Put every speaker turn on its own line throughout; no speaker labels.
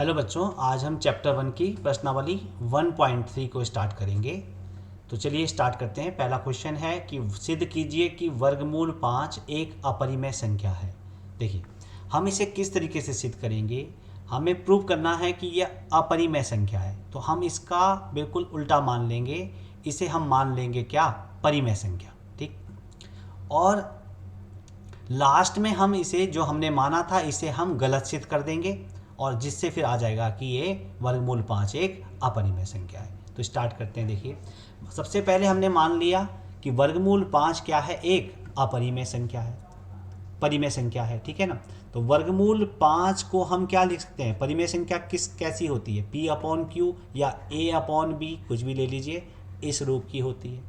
Hello बच्चों, आज हम चैप्टर 1 की प्रश्नावली 1.3 को स्टार्ट करेंगे। तो चलिए स्टार्ट करते हैं। पहला क्वेश्चन है कि सिद्ध कीजिए कि वर्गमूल 5 एक अपरिमेय संख्या है। देखिए, हम इसे किस तरीके से सिद्ध करेंगे। हमें प्रूव करना है कि यह अपरिमेय संख्या है, तो हम इसका बिल्कुल उल्टा मान लेंगे। इसे हम मान लेंगे क्या, परिमेय संख्या। ठीक। और लास्ट में हम इसे जो हमने माना था इसे हम गलत सिद्ध कर देंगे, और जिससे फिर आ जाएगा कि ये वर्गमूल 5 एक अपरिमेय संख्या है। तो स्टार्ट करते हैं। देखिए, सबसे पहले हमने मान लिया कि वर्गमूल 5 क्या है, एक अपरिमेय संख्या है, परिमेय संख्या है। ठीक है ना। तो वर्गमूल 5 को हम क्या लिख सकते हैं, परिमेय संख्या कैसी होती है, P अपॉन क्यू या A अपॉन बी, कुछ भी ले लीजिए, इस रूप की होती है।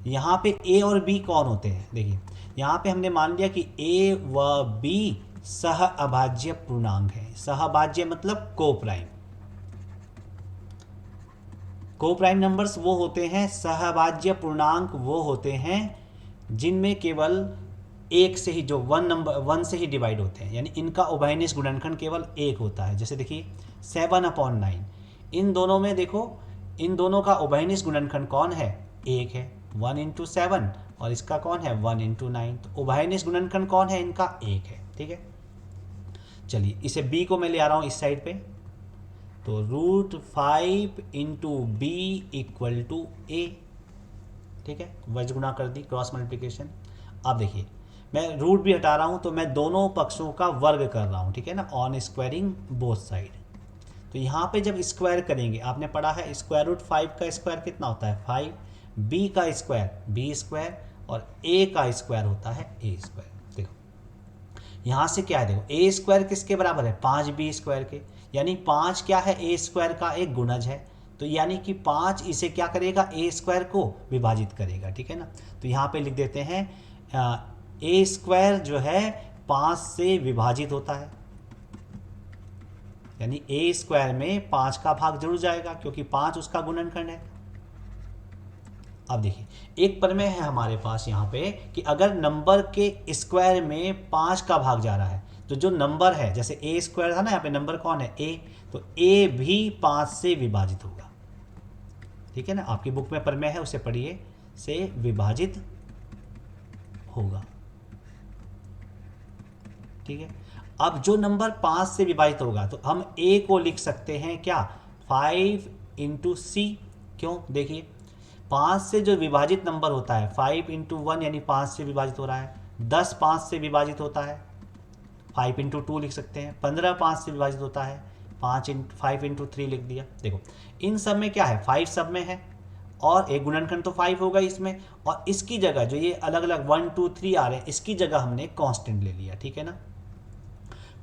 यहाँ पे A और B कौन होते हैं, देखिए यहाँ पे हमने मान लिया कि A व B सह अभाज्य पूर्णांक है। सह अभाज्य मतलब को प्राइम। को प्राइम नंबर्स वो होते हैं, सह अभाज्य पूर्णांक वो होते हैं जिनमें केवल एक से ही, जो वन से ही डिवाइड होते हैं, यानी इनका उभयनिष्ठ गुणनखंड केवल एक होता है। जैसे देखिए 7/9, इन दोनों में देखो, इन दोनों का उभयनिष्ठ गुणनखंड कौन है, एक है, 1/7, और इसका कौन है 1/9। तो उभयनिष्ठ गुणनखंड कौन है इनका, एक है। ठीक है। चलिए इसे b को मैं ले आ रहा हूँ इस साइड पे, तो √5 इंटू बी इक्वल टू ए। ठीक है, वज गुणा कर दी, क्रॉस मल्टीप्लिकेशन। अब देखिए मैं रूट भी हटा रहा हूँ, तो मैं दोनों पक्षों का वर्ग कर रहा हूँ। ठीक है ना, ऑन स्क्वायरिंग बोथ साइड। तो यहाँ पे जब स्क्वायर करेंगे, आपने पढ़ा है √5 का स्क्वायर कितना होता है 5, b का स्क्वायर b स्क्वायर, और a का स्क्वायर होता है a स्क्वायर। देखो यहाँ से क्या है, देखो a स्क्वायर किसके बराबर है, 5b स्क्वायर के, यानी 5 क्या है, a स्क्वायर का एक गुणज है। तो यानी कि 5 इसे क्या करेगा, a स्क्वायर को विभाजित करेगा। ठीक है ना। तो यहाँ पे लिख देते हैं a स्क्वायर जो है 5 से विभाजित होता है, यानी a स्क्वायर में 5 का भाग जरूर जाएगा, क्योंकि 5 उसका गुणनखंड है। अब देखिए, एक प्रमेय है हमारे पास यहाँ पे कि अगर नंबर के स्क्वायर में 5 का भाग जा रहा है, तो जो नंबर है, जैसे a स्क्वायर था ना, यहाँ पे नंबर कौन है a, तो a भी 5 से विभाजित होगा। ठीक है ना, आपकी बुक में प्रमेय है, उसे पढ़िए, से विभाजित होगा। ठीक है। अब जो नंबर 5 से विभाजित होगा, तो हम a को लिख सकते हैं क्या, 5 इंटू सी। क्यों, देखिए 5 से जो विभाजित नंबर होता है, 5 इंटू 1 यानी 5 से विभाजित हो रहा है, 10 5 से विभाजित होता है, 5 इंटू 2 लिख सकते हैं, 15 5 से विभाजित होता है, 5 इंटू 3 लिख दिया। देखो इन सब में क्या है, 5 सब में है, और एक गुणनखंड तो 5 होगा इसमें, और इसकी जगह जो ये अलग अलग 1 2 3 आ रहे हैं, इसकी जगह हमने कांस्टेंट ले लिया। ठीक है ना।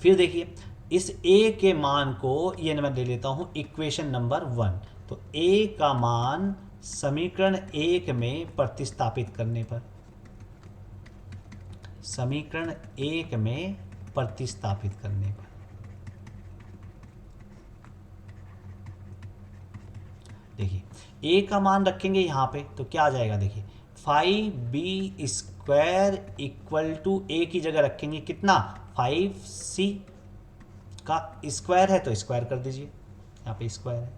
फिर देखिए इस a के मान को ये मैं ले लेता हूँ इक्वेशन नंबर 1। तो a का मान समीकरण 1 में प्रतिस्थापित करने पर, समीकरण 1 में प्रतिस्थापित करने पर, देखिए a का मान रखेंगे यहाँ पे, तो क्या आ जाएगा, देखिए 5b square equal to a की जगह रखेंगे कितना, 5c का स्क्वायर है तो स्क्वायर कर दीजिए, यहाँ पे स्क्वायर है।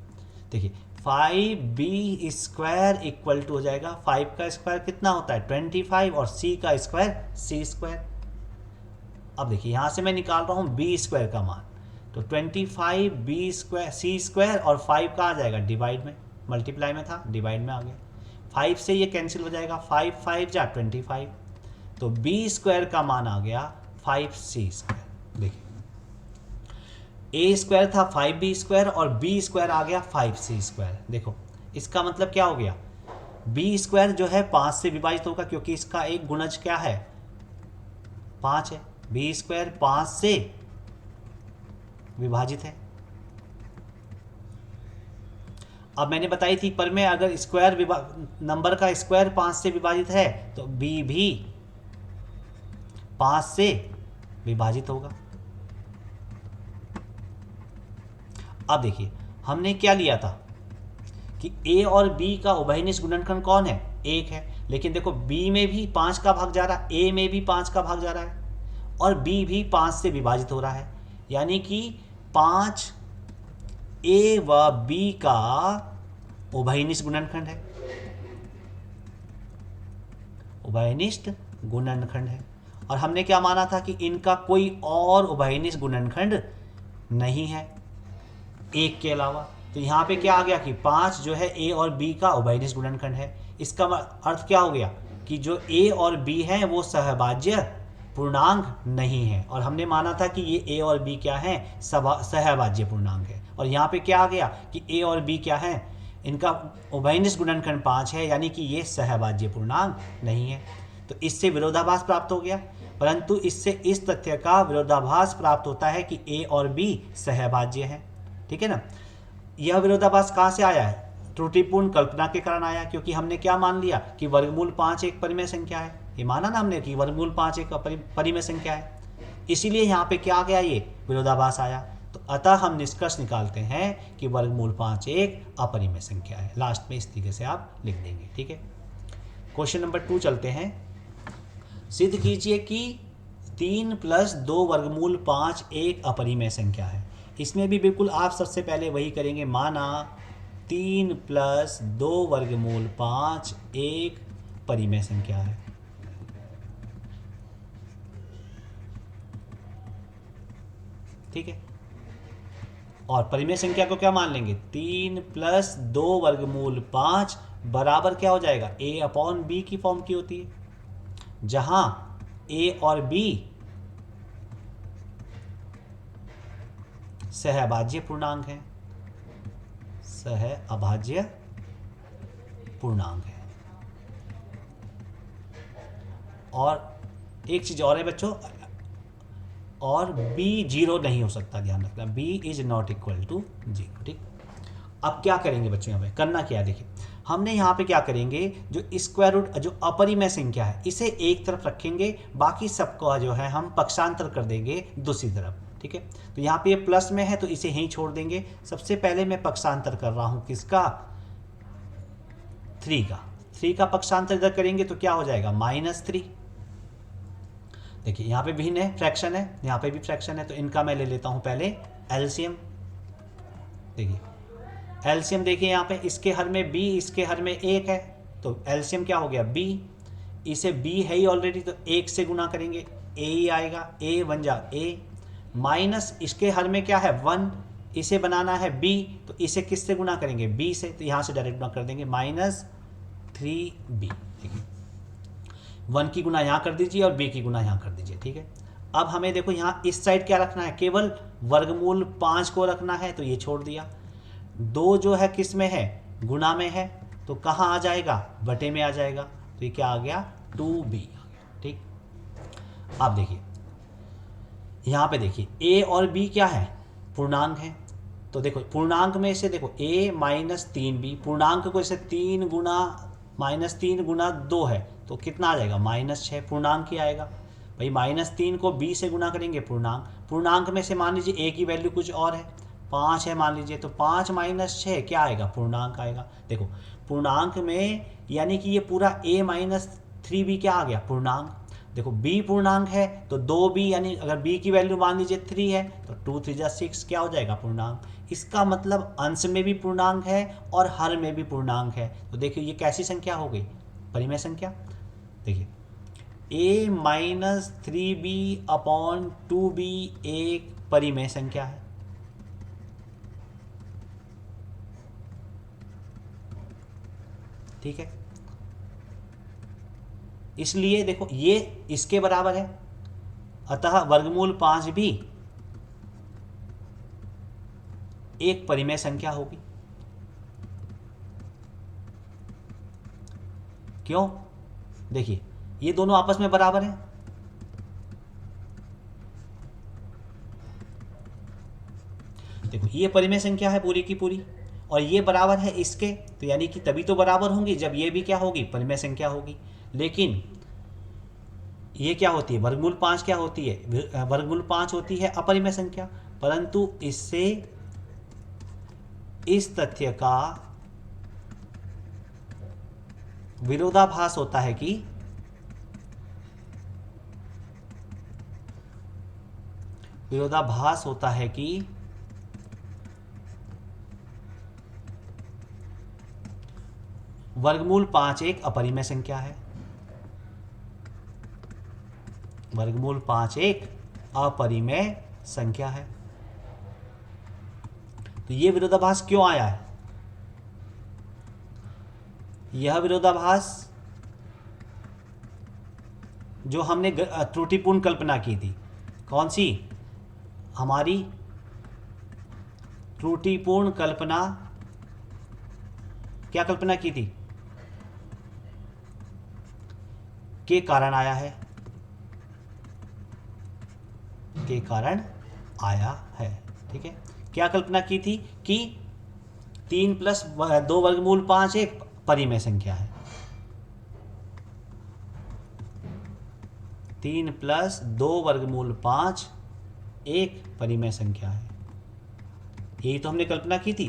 देखिए 5b स्क्वायर इक्वल टू हो जाएगा, 5 का स्क्वायर कितना होता है 25, और c का स्क्वायर c स्क्वायर। अब देखिए यहाँ से मैं निकाल रहा हूँ b स्क्वायर का मान, तो 25b स्क्वायर c स्क्वायर, और 5 का आ जाएगा डिवाइड में, मल्टीप्लाई में था डिवाइड में आ गया, 5 से ये कैंसिल हो जाएगा, 5 5 जा 25, तो b स्क्वायर का मान आ गया 5c स्क्वायर। देखिए a स्क्वायर था 5b स्क्वायर, और b स्क्वायर आ गया 5c स्क्वायर। देखो इसका मतलब क्या हो गया, b स्क्वायर जो है 5 से विभाजित होगा, क्योंकि इसका एक गुणज क्या है 5 है, b स्क्वायर 5 से विभाजित है। अब मैंने बताई थी पर में अगर स्क्वायर नंबर का स्क्वायर 5 से विभाजित है, तो b भी 5 से विभाजित होगा। अब देखिए हमने क्या लिया था कि a और b का उभयनिष्ठ गुणनखंड कौन है, 1 है, लेकिन देखो b में भी 5 का भाग जा रहा है, a में भी 5 का भाग जा रहा है, और b भी 5 से विभाजित हो रहा है, यानी कि 5 ए व बी का उभयनिष्ठ गुणनखंड है, उभयनिष्ठ गुणनखंड है। और हमने क्या माना था कि इनका कोई और उभयनिष्ठ गुणनखंड नहीं है एक के अलावा। तो यहाँ पे क्या आ गया कि 5 जो है ए और बी का उभयनिष्ठ गुणनखंड है। इसका अर्थ क्या हो गया कि जो ए और बी है वो सहभाज्य पूर्णांक नहीं है। और हमने माना था कि ये ए और बी क्या है, सहभाज्य पूर्णांक है। और यहाँ पे क्या आ गया कि ए और बी क्या है, इनका उभयनिष्ठ गुणनखंड 5 है, यानी कि ये सहभाज्य पूर्णांक नहीं है। तो इससे विरोधाभास प्राप्त हो गया। परंतु इससे इस तथ्य का विरोधाभास प्राप्त होता है कि ए और बी सहभाज्य है। ठीक है ना। यह विरोधाभास कहाँ से आया है, त्रुटिपूर्ण कल्पना के कारण आया, क्योंकि हमने क्या मान लिया कि वर्गमूल 5 एक परिमेय संख्या है। ये माना ना हमने कि वर्गमूल 5 एक परिमेय संख्या है, इसीलिए यहाँ पे क्या आ गया, ये विरोधाभास आया। तो अतः हम निष्कर्ष निकालते हैं कि वर्गमूल 5 एक अपरिमेय संख्या है। लास्ट में इस तरीके से आप लिख देंगे। ठीक है। क्वेश्चन नंबर 2 चलते हैं। सिद्ध कीजिए कि 3 + 2 वर्गमूल 5 एक अपरिमेय संख्या है। इसमें भी बिल्कुल आप सबसे पहले वही करेंगे, माना 3 + 2 वर्गमूल 5 एक परिमेय संख्या है। ठीक है। और परिमेय संख्या को क्या मान लेंगे, 3 + 2 वर्गमूल 5 बराबर क्या हो जाएगा, a/b की फॉर्म की होती है, जहां a और b सहअभाज्य पूर्णांक है, सहअभाज्य पूर्णांक है। और एक चीज और है बच्चों, और b 0 नहीं हो सकता, ध्यान रखना, b is not equal to 0। ठीक। अब क्या करेंगे बच्चों, यहाँ पे करना क्या है, देखिए हमने यहाँ पे क्या करेंगे, जो स्क्वायर रूट जो अपरिमेय संख्या है इसे एक तरफ रखेंगे, बाकी सबको जो है हम पक्षांतर कर देंगे दूसरी तरफ। ठीक है। तो यहाँ पे ये प्लस में है तो इसे यहीं छोड़ देंगे। सबसे पहले मैं पक्षांतर कर रहा हूँ किसका, 3 का। 3 का पक्षांतर इधर करेंगे तो क्या हो जाएगा, -3। देखिए यहाँ पे भिन्न है, फ्रैक्शन है, यहाँ पे भी फ्रैक्शन है, तो इनका मैं ले लेता हूँ पहले एलसीएम। देखिए एलसीएम देखिए यहाँ पे, इसके हर में b, इसके हर में 1 है, तो एलसीएम क्या हो गया b। इसे b है ही ऑलरेडी, तो 1 से गुना करेंगे a ही आएगा, a बन जा a, माइनस इसके हर में क्या है 1, इसे बनाना है b, तो इसे किससे गुना करेंगे, b से, तो यहाँ से डायरेक्ट गुना कर देंगे, -3b। ठीक है। 1 की गुना यहाँ कर दीजिए और b की गुना यहाँ कर दीजिए। ठीक है। अब हमें देखो यहाँ इस साइड क्या रखना है, केवल वर्गमूल 5 को रखना है, तो ये छोड़ दिया। 2 जो है किस में है, गुना में है, तो कहाँ आ जाएगा, बटे में आ जाएगा, तो ये क्या आ गया, 2b आ गया। ठीक। अब देखिए यहाँ पे देखिए a और b क्या है, पूर्णांक है, तो देखो पूर्णांक में से देखो a -3b, पूर्णांक को इसे 3 गुना -3 गुना 2 है, तो कितना आ जाएगा, -6, पूर्णांक ही आएगा भाई। -3 को b से गुना करेंगे, पूर्णांक में से मान लीजिए a की वैल्यू कुछ और है, 5 है मान लीजिए, तो 5 - 6 क्या आएगा, पूर्णांक आएगा। देखो पूर्णांक में यानी कि ये पूरा a -3b क्या आ गया, पूर्णांक। देखो b पूर्णांक है तो 2b, यानी अगर b की वैल्यू मान लीजिए 3 है तो 2 3 जा 6 क्या हो जाएगा, पूर्णांक। इसका मतलब अंश में भी पूर्णांक है और हर में भी पूर्णांक है। तो देखिए ये कैसी संख्या हो गई, परिमेय संख्या। देखिए a -3b/2b एक परिमेय संख्या है। ठीक है। इसलिए देखो ये इसके बराबर है, अतः वर्गमूल 5 भी एक परिमेय संख्या होगी। क्यों, देखिए ये दोनों आपस में बराबर हैं, देखो ये परिमेय संख्या है पूरी की पूरी, और ये बराबर है इसके, तो यानी कि तभी तो बराबर होंगी जब ये भी क्या होगी, परिमेय संख्या होगी। लेकिन ये क्या होती है, वर्गमूल 5 क्या होती है, वर्गमूल 5 होती है अपरिमेय संख्या। परंतु इससे इस तथ्य का विरोधाभास होता है कि वर्गमूल 5 एक अपरिमेय संख्या है। वर्गमूल 5 एक अपरिमेय संख्या है। तो ये विरोधाभास क्यों आया है? यह विरोधाभास जो हमने त्रुटिपूर्ण कल्पना की थी, कौन सी? हमारी त्रुटिपूर्ण कल्पना, क्या कल्पना की थी? के कारण आया है, के कारण आया है। ठीक है, क्या कल्पना की थी कि 3 + 2 वर्गमूल 5 एक परिमेय संख्या है। 3 + 2 वर्गमूल 5 एक परिमेय संख्या है। यही तो हमने कल्पना की थी।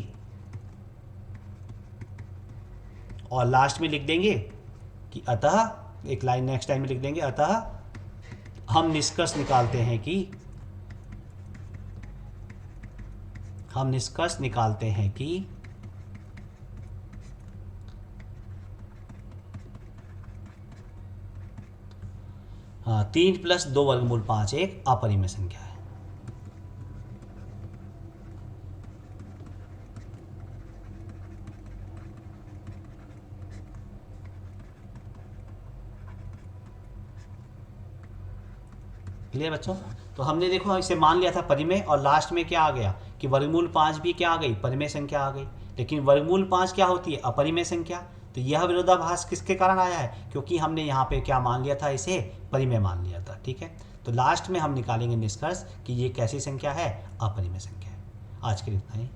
और लास्ट में लिख देंगे कि अतः, एक लाइन नेक्स्ट टाइम में लिख देंगे, अतः हम निष्कर्ष निकालते हैं कि हाँ, 3 + 2 वर्गमूल 5 एक अपरिमेय संख्या है। क्लियर बच्चों? तो हमने देखो इसे मान लिया था परिमेय, और लास्ट में क्या आ गया कि वर्गमूल 5 भी क्या आ गई? परिमेय संख्या आ गई। लेकिन वर्गमूल 5 क्या होती है? अपरिमेय संख्या। तो यह विरोधाभास किसके कारण आया है? क्योंकि हमने यहाँ पे क्या मान लिया था? इसे परिमेय मान लिया था। ठीक है, तो लास्ट में हम निकालेंगे निष्कर्ष कि ये कैसी संख्या है? अपरिमेय संख्या है। आज के लिए इतना ही।